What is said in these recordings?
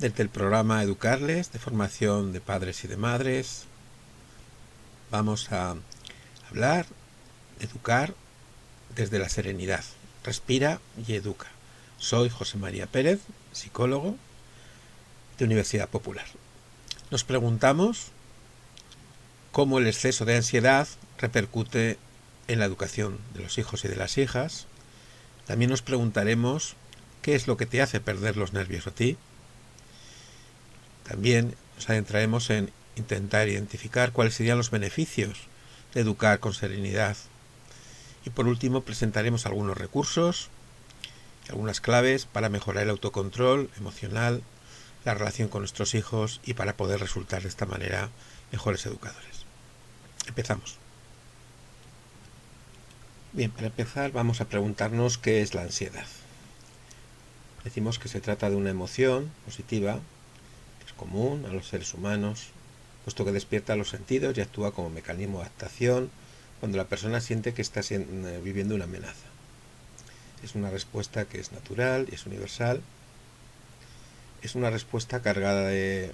Desde el programa Educarles, de formación de padres y de madres, vamos a hablar, educar desde la serenidad. Respira y educa. Soy José María Pérez, psicólogo de Universidad Popular. Nos preguntamos cómo el exceso de ansiedad repercute en la educación de los hijos y de las hijas. También nos preguntaremos qué es lo que te hace perder los nervios a ti. También nos adentraremos en intentar identificar cuáles serían los beneficios de educar con serenidad. Y por último presentaremos algunos recursos, algunas claves para mejorar el autocontrol emocional, la relación con nuestros hijos y para poder resultar de esta manera mejores educadores. Empezamos. Bien, para empezar vamos a preguntarnos qué es la ansiedad. Decimos que se trata de una emoción positiva común a los seres humanos, puesto que despierta los sentidos y actúa como mecanismo de adaptación cuando la persona siente que está viviendo una amenaza. Es una respuesta que es natural y es universal. Es una respuesta cargada de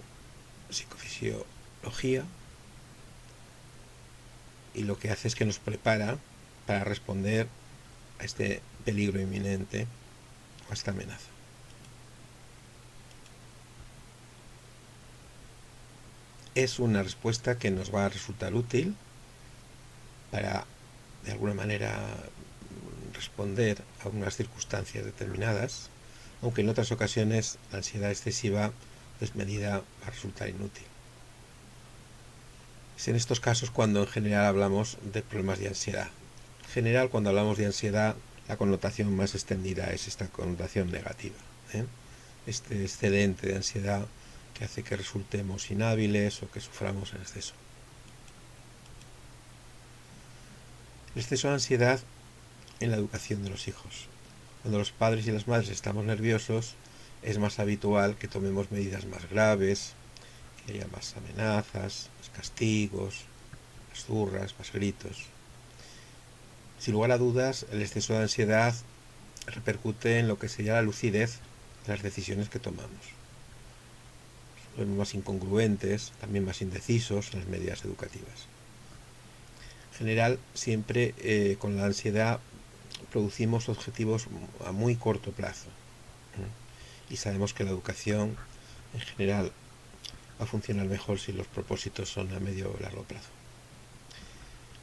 psicofisiología y lo que hace es que nos prepara para responder a este peligro inminente o a esta amenaza. Es una respuesta que nos va a resultar útil para, de alguna manera, responder a unas circunstancias determinadas, aunque en otras ocasiones la ansiedad excesiva desmedida va a resultar inútil. Es en estos casos cuando en general hablamos de problemas de ansiedad. En general, cuando hablamos de ansiedad, la connotación más extendida es esta connotación negativa, este excedente de ansiedad que hace que resultemos inhábiles o que suframos en exceso. El exceso de ansiedad en la educación de los hijos. Cuando los padres y las madres estamos nerviosos, es más habitual que tomemos medidas más graves, que haya más amenazas, más castigos, más zurras, más gritos. Sin lugar a dudas, el exceso de ansiedad repercute en lo que sería la lucidez de las decisiones que tomamos. Somos más incongruentes, también más indecisos en las medidas educativas. En general, siempre con la ansiedad producimos objetivos a muy corto plazo. Y sabemos que la educación en general va a funcionar mejor si los propósitos son a medio o largo plazo.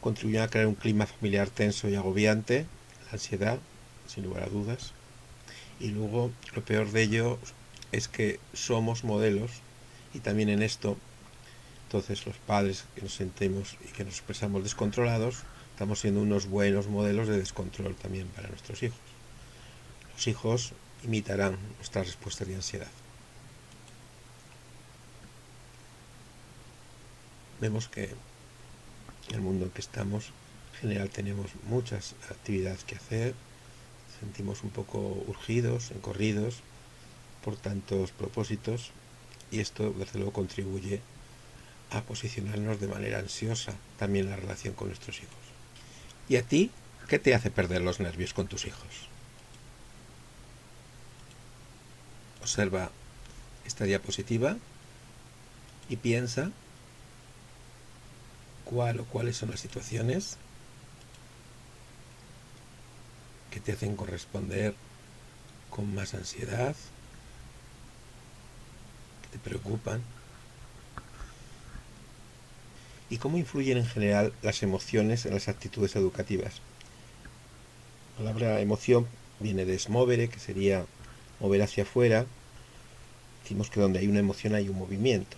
Contribuye a crear un clima familiar tenso y agobiante, la ansiedad, sin lugar a dudas. Y luego, lo peor de ello es que somos modelos, y también en esto, entonces los padres que nos sentimos y que nos expresamos descontrolados, estamos siendo unos buenos modelos de descontrol también para nuestros hijos. Los hijos imitarán nuestras respuestas de ansiedad. Vemos que en el mundo en que estamos, en general tenemos muchas actividades que hacer, sentimos un poco urgidos, encorridos por tantos propósitos, y esto desde luego contribuye a posicionarnos de manera ansiosa también en la relación con nuestros hijos. ¿Y a ti qué te hace perder los nervios con tus hijos? Observa esta diapositiva y piensa cuáles son las situaciones que te hacen corresponder con más ansiedad, que te preocupan, y cómo influyen en general las emociones en las actitudes educativas. La palabra emoción viene de smovere, que sería mover hacia afuera. Decimos que donde hay una emoción hay un movimiento.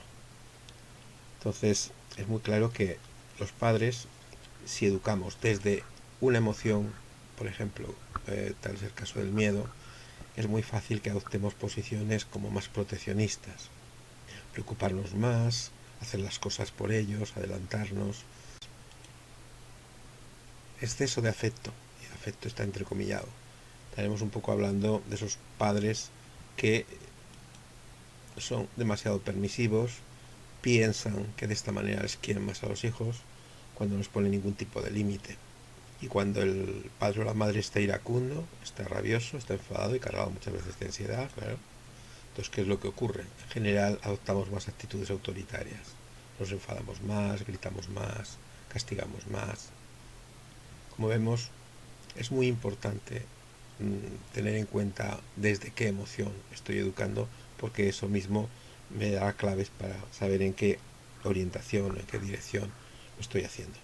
Entonces es muy claro que los padres, si educamos desde una emoción, por ejemplo, tal es el caso del miedo, es muy fácil que adoptemos posiciones como más proteccionistas, preocuparnos más, hacer las cosas por ellos, adelantarnos. Exceso de afecto, y afecto está entrecomillado. Estaremos un poco hablando de esos padres que son demasiado permisivos, piensan que de esta manera les quieren más a los hijos, cuando no les ponen ningún tipo de límite. Y cuando el padre o la madre está iracundo, está rabioso, está enfadado y cargado muchas veces de ansiedad, claro, Entonces, ¿qué es lo que ocurre? En general adoptamos más actitudes autoritarias. Nos enfadamos más, gritamos más, castigamos más. Como vemos, es muy importante tener en cuenta desde qué emoción estoy educando, porque eso mismo me da claves para saber en qué orientación, en qué dirección lo estoy haciendo.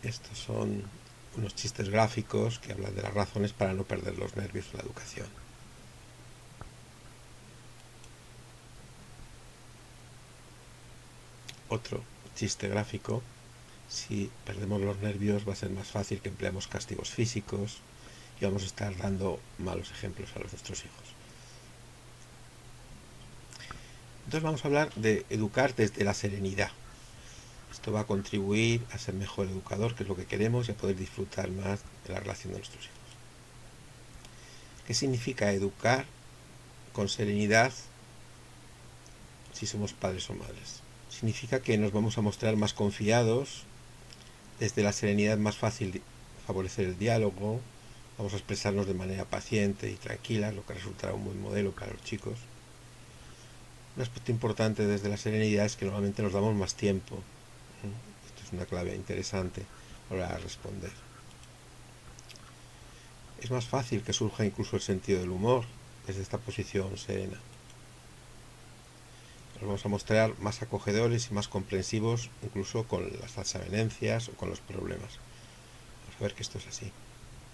Estos son unos chistes gráficos que hablan de las razones para no perder los nervios en la educación. Otro chiste gráfico: si perdemos los nervios va a ser más fácil que empleemos castigos físicos y vamos a estar dando malos ejemplos a nuestros hijos. Entonces vamos a hablar de educar desde la serenidad. Esto va a contribuir a ser mejor educador, que es lo que queremos, y a poder disfrutar más de la relación de nuestros hijos. ¿Qué significa educar con serenidad si somos padres o madres? Significa que nos vamos a mostrar más confiados, desde la serenidad más fácil favorecer el diálogo, vamos a expresarnos de manera paciente y tranquila, lo que resultará un buen modelo para los chicos. Un aspecto importante desde la serenidad es que normalmente nos damos más tiempo. Esto es una clave interesante para responder. Es más fácil que surja incluso el sentido del humor desde esta posición serena. Nos vamos a mostrar más acogedores y más comprensivos incluso con las desavenencias o con los problemas. Vamos a ver que esto es así.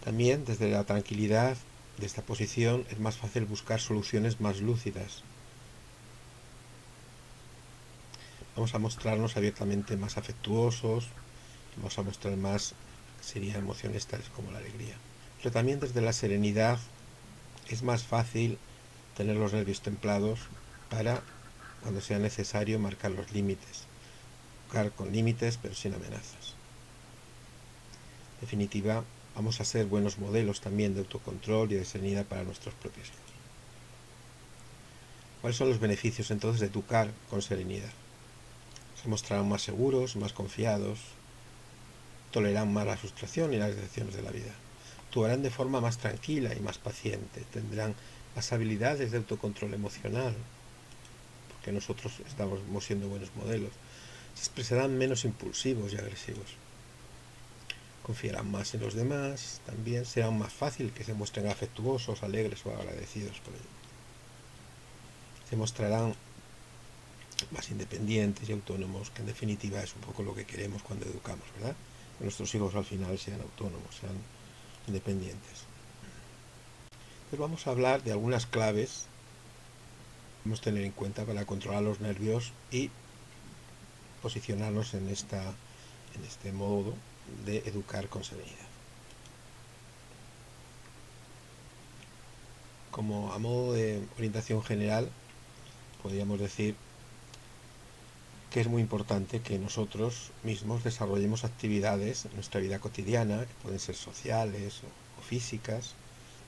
También desde la tranquilidad de esta posición es más fácil buscar soluciones más lúcidas. Vamos a mostrarnos abiertamente más afectuosos, vamos a mostrar más, serían emociones tales como la alegría. Pero también desde la serenidad es más fácil tener los nervios templados para, cuando sea necesario, marcar los límites. Jugar con límites pero sin amenazas. En definitiva, vamos a ser buenos modelos también de autocontrol y de serenidad para nuestros propios hijos. ¿Cuáles son los beneficios entonces de educar con serenidad? Se mostrarán más seguros, más confiados, tolerarán más la frustración y las decepciones de la vida, actuarán de forma más tranquila y más paciente, tendrán más habilidades de autocontrol emocional, porque nosotros estamos siendo buenos modelos, se expresarán menos impulsivos y agresivos, confiarán más en los demás, también será más fácil que se muestren afectuosos, alegres o agradecidos por ello. Se mostrarán más independientes y autónomos, que en definitiva es un poco lo que queremos cuando educamos, ¿verdad? Que nuestros hijos al final sean autónomos, sean independientes. Entonces vamos a hablar de algunas claves que debemos tener en cuenta para controlar los nervios y posicionarnos en este modo de educar con serenidad. Como a modo de orientación general, podríamos decir que es muy importante que nosotros mismos desarrollemos actividades en nuestra vida cotidiana, que pueden ser sociales o físicas,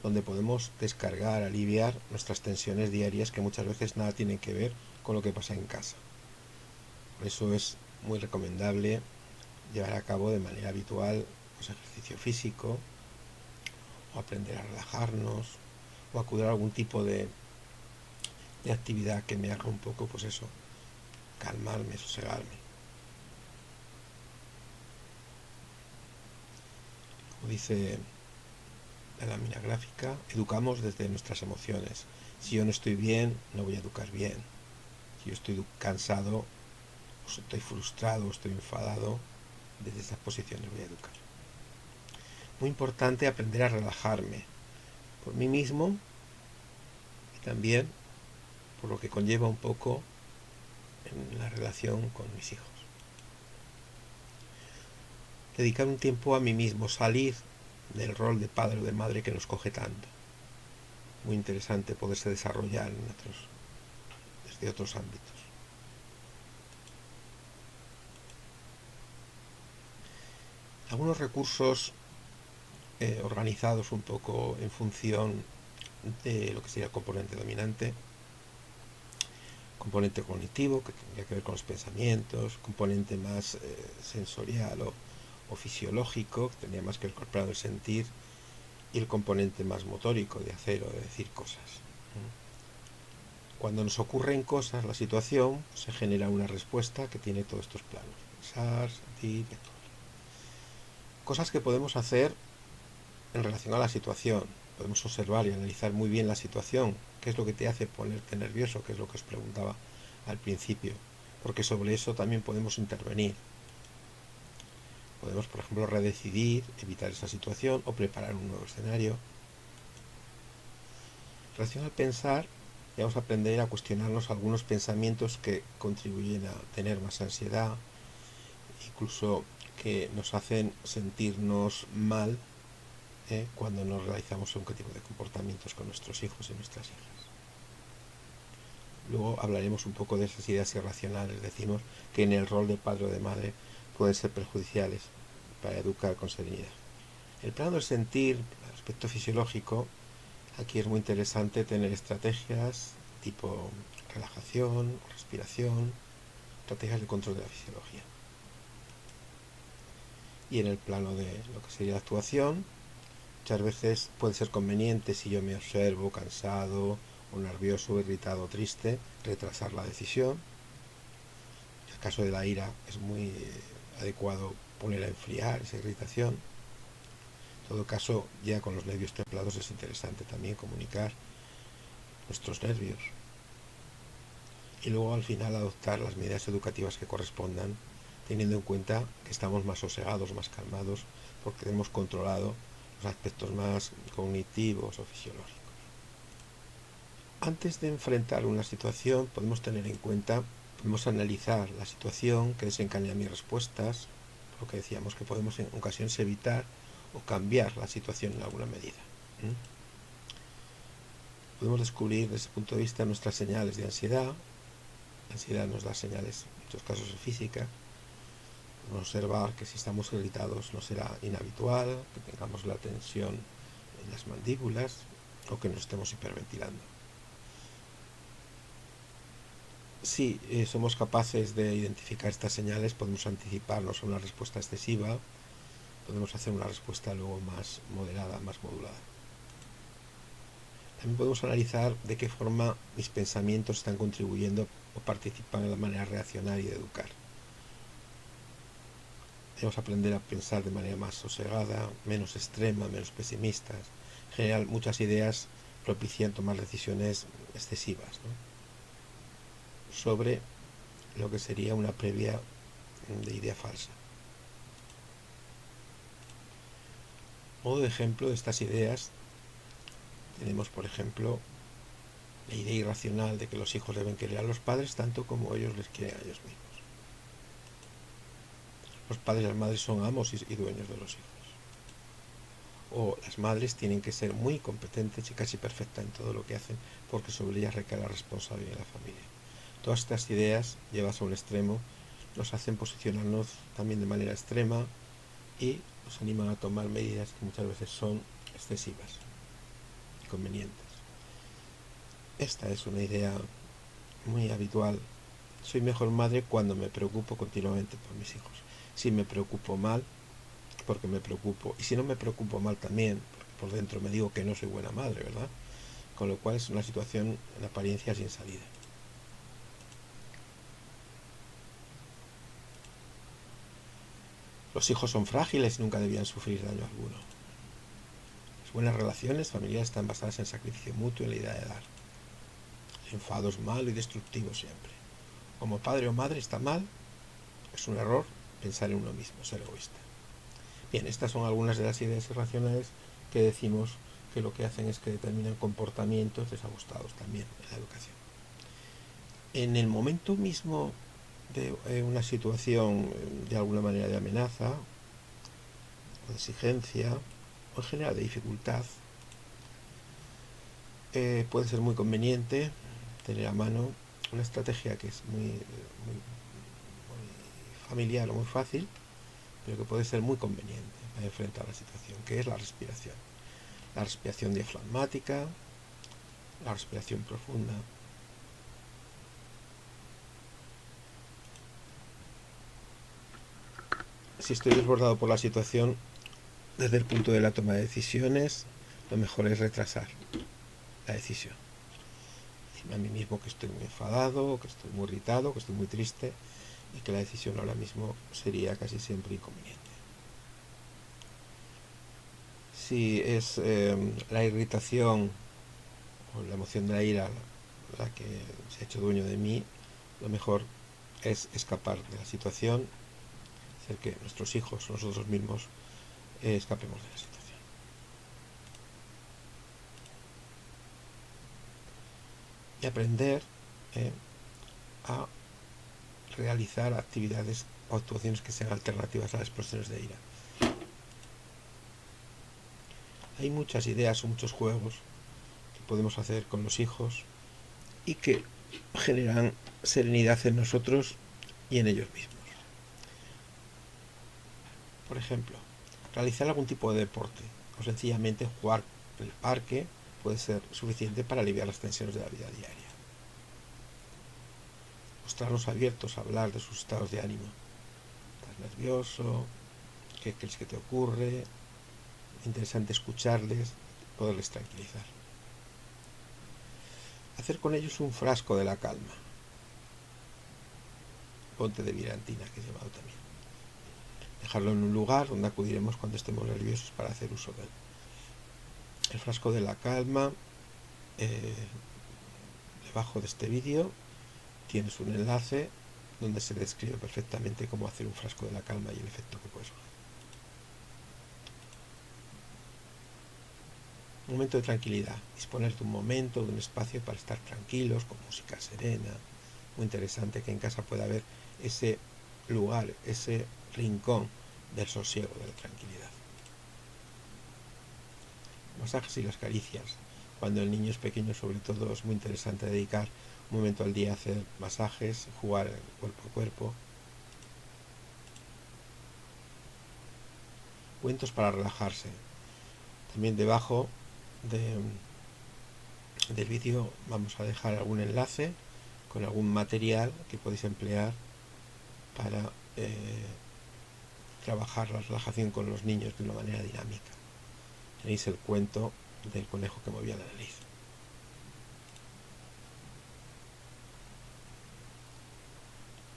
donde podemos descargar, aliviar nuestras tensiones diarias, que muchas veces nada tienen que ver con lo que pasa en casa. Por eso es muy recomendable llevar a cabo de manera habitual ejercicio físico, o aprender a relajarnos, o acudir a algún tipo de actividad que me haga un poco, pues eso, calmarme, sosegarme. Como dice la lámina gráfica, educamos desde nuestras emociones. Si yo no estoy bien, no voy a educar bien. Si yo estoy cansado, o estoy frustrado, o estoy enfadado, desde esas posiciones voy a educar. Muy importante aprender a relajarme por mí mismo y también por lo que conlleva un poco en la relación con mis hijos. Dedicar un tiempo a mí mismo, salir del rol de padre o de madre que nos coge tanto. Muy interesante poderse desarrollar desde otros ámbitos. Algunos recursos organizados un poco en función de lo que sería el componente dominante, componente cognitivo, que tendría que ver con los pensamientos, componente más sensorial o fisiológico, que tendría más que ver con el plano del sentir, y el componente más motórico de hacer o de decir cosas. Cuando nos ocurren cosas, la situación, se genera una respuesta que tiene todos estos planos: pensar, sentir y actuar. Cosas que podemos hacer en relación a la situación. Podemos observar y analizar muy bien la situación, qué es lo que te hace ponerte nervioso, que es lo que os preguntaba al principio, porque sobre eso también podemos intervenir. Podemos, por ejemplo, redecidir, evitar esa situación o preparar un nuevo escenario. En relación al pensar, vamos a aprender a cuestionarnos algunos pensamientos que contribuyen a tener más ansiedad, incluso que nos hacen sentirnos mal cuando nos realizamos un tipo de comportamientos con nuestros hijos y nuestras hijas. Luego hablaremos un poco de esas ideas irracionales. Decimos que en el rol de padre o de madre pueden ser perjudiciales para educar con serenidad. El plano del sentir, el aspecto fisiológico, aquí es muy interesante tener estrategias tipo relajación, respiración, estrategias de control de la fisiología. Y en el plano de lo que sería la actuación, muchas veces puede ser conveniente, si yo me observo cansado o nervioso, irritado o triste, retrasar la decisión. En el caso de la ira es muy adecuado poner a enfriar esa irritación. En todo caso, ya con los nervios templados es interesante también comunicar nuestros nervios. Y luego al final adoptar las medidas educativas que correspondan, teniendo en cuenta que estamos más sosegados, más calmados, porque hemos controlado los aspectos más cognitivos o fisiológicos. Antes de enfrentar una situación, podemos tener en cuenta, podemos analizar la situación que desencadena mis respuestas, lo que decíamos que podemos en ocasiones evitar o cambiar la situación en alguna medida. Podemos descubrir desde ese punto de vista nuestras señales de ansiedad. La ansiedad nos da señales, en muchos casos físicas. Podemos observar que si estamos irritados no será inhabitual, que tengamos la tensión en las mandíbulas o que nos estemos hiperventilando. Si somos capaces de identificar estas señales, podemos anticiparnos a una respuesta excesiva, podemos hacer una respuesta luego más moderada, más modulada. También podemos analizar de qué forma mis pensamientos están contribuyendo o participan en la manera de reaccionar y de educar. Debemos aprender a pensar de manera más sosegada, menos extrema, menos pesimistas. En general, muchas ideas propician tomar decisiones excesivas, ¿no?, sobre lo que sería una previa de idea falsa. Modo de ejemplo de estas ideas tenemos, por ejemplo, la idea irracional de que los hijos deben querer a los padres tanto como ellos les quieren a ellos mismos. Los padres y las madres son amos y dueños de los hijos. O las madres tienen que ser muy competentes y casi perfectas en todo lo que hacen, porque sobre ellas recae la responsabilidad de la familia. Todas estas ideas, llevadas a un extremo, nos hacen posicionarnos también de manera extrema y nos animan a tomar medidas que muchas veces son excesivas y convenientes. Esta es una idea muy habitual. Soy mejor madre cuando me preocupo continuamente por mis hijos. Si me preocupo mal, porque me preocupo. Y si no me preocupo mal también, porque por dentro me digo que no soy buena madre, ¿verdad? Con lo cual es una situación en apariencia sin salida. Los hijos son frágiles y nunca debían sufrir daño alguno. Las buenas relaciones familiares están basadas en sacrificio mutuo y en la idea de dar. El enfado es malo y destructivo siempre. Como padre o madre está mal, es un error pensar en uno mismo, ser egoísta. Bien, estas son algunas de las ideas irracionales que decimos que lo que hacen es que determinan comportamientos desajustados también en la educación. En el momento mismo de una situación de alguna manera de amenaza o de exigencia o en general de dificultad, puede ser muy conveniente tener a mano una estrategia que es muy familiar o muy fácil, pero que puede ser muy conveniente para enfrentar la situación, que es la respiración. La respiración diafragmática, la respiración profunda. Si estoy desbordado por la situación, desde el punto de la toma de decisiones, lo mejor es retrasar la decisión. Decirme a mí mismo que estoy muy enfadado, que estoy muy irritado, que estoy muy triste y que la decisión ahora mismo sería casi siempre inconveniente. Si es la irritación o la emoción de la ira la que se ha hecho dueño de mí, lo mejor es escapar de la situación, hacer que nuestros hijos, nosotros mismos, escapemos de la situación. Y aprender a realizar actividades o actuaciones que sean alternativas a las explosiones de ira. Hay muchas ideas o muchos juegos que podemos hacer con los hijos y que generan serenidad en nosotros y en ellos mismos. Por ejemplo, realizar algún tipo de deporte o sencillamente jugar en el parque puede ser suficiente para aliviar las tensiones de la vida diaria. Mostrarnos abiertos a hablar de sus estados de ánimo. ¿Estás nervioso? ¿Qué crees que te ocurre? Interesante escucharles, poderles tranquilizar. Hacer con ellos un frasco de la calma. Ponte de virantina, que he llevado también. Dejarlo en un lugar donde acudiremos cuando estemos nerviosos para hacer uso de él. El frasco de la calma, debajo de este vídeo tienes un enlace donde se describe perfectamente cómo hacer un frasco de la calma y el efecto que puede surgir. Un momento de tranquilidad, disponer de un momento, de un espacio para estar tranquilos, con música serena. Muy interesante que en casa pueda haber ese lugar, ese rincón del sosiego, de la tranquilidad. Los masajes y las caricias. Cuando el niño es pequeño, sobre todo, es muy interesante dedicar un momento al día a hacer masajes, jugar cuerpo a cuerpo. Cuentos para relajarse. También debajo del vídeo vamos a dejar algún enlace con algún material que podéis emplear para trabajar la relajación con los niños de una manera dinámica. Tenéis el cuento del conejo que movía la nariz.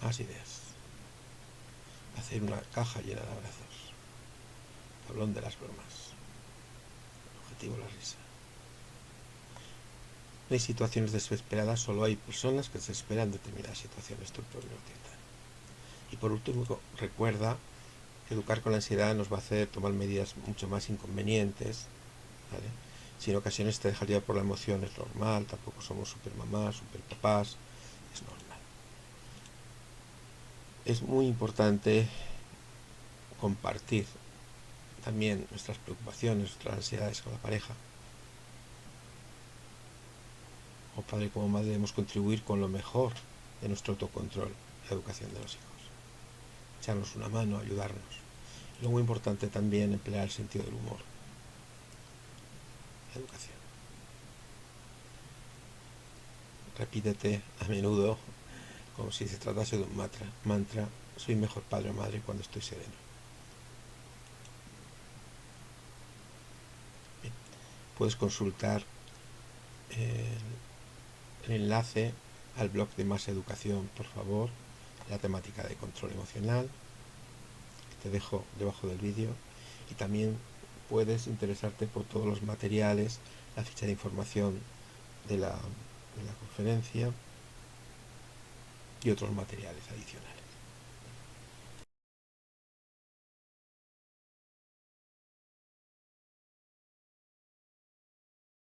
Más ideas. Hacer una caja llena de abrazos. Tablón de las bromas. Objetivo la risa. No hay situaciones desesperadas, solo hay personas que se esperan determinadas situaciones. Y por último, recuerda que educar con la ansiedad nos va a hacer tomar medidas mucho más inconvenientes, ¿vale? Si en ocasiones te dejas llevar por la emoción es normal, tampoco somos super mamás, super papás, es normal. Es muy importante compartir también nuestras preocupaciones, nuestras ansiedades con la pareja. Como padre y como madre debemos contribuir con lo mejor de nuestro autocontrol, la educación de los hijos. Echarnos una mano, ayudarnos. Y lo muy importante también emplear el sentido del humor. La educación. Repítete a menudo como si se tratase de un mantra. Soy mejor padre o madre cuando estoy sereno. Bien. Puedes consultar el enlace al blog de Más Educación, por favor, la temática de control emocional, que te dejo debajo del vídeo, y también puedes interesarte por todos los materiales, la ficha de información de la conferencia y otros materiales adicionales.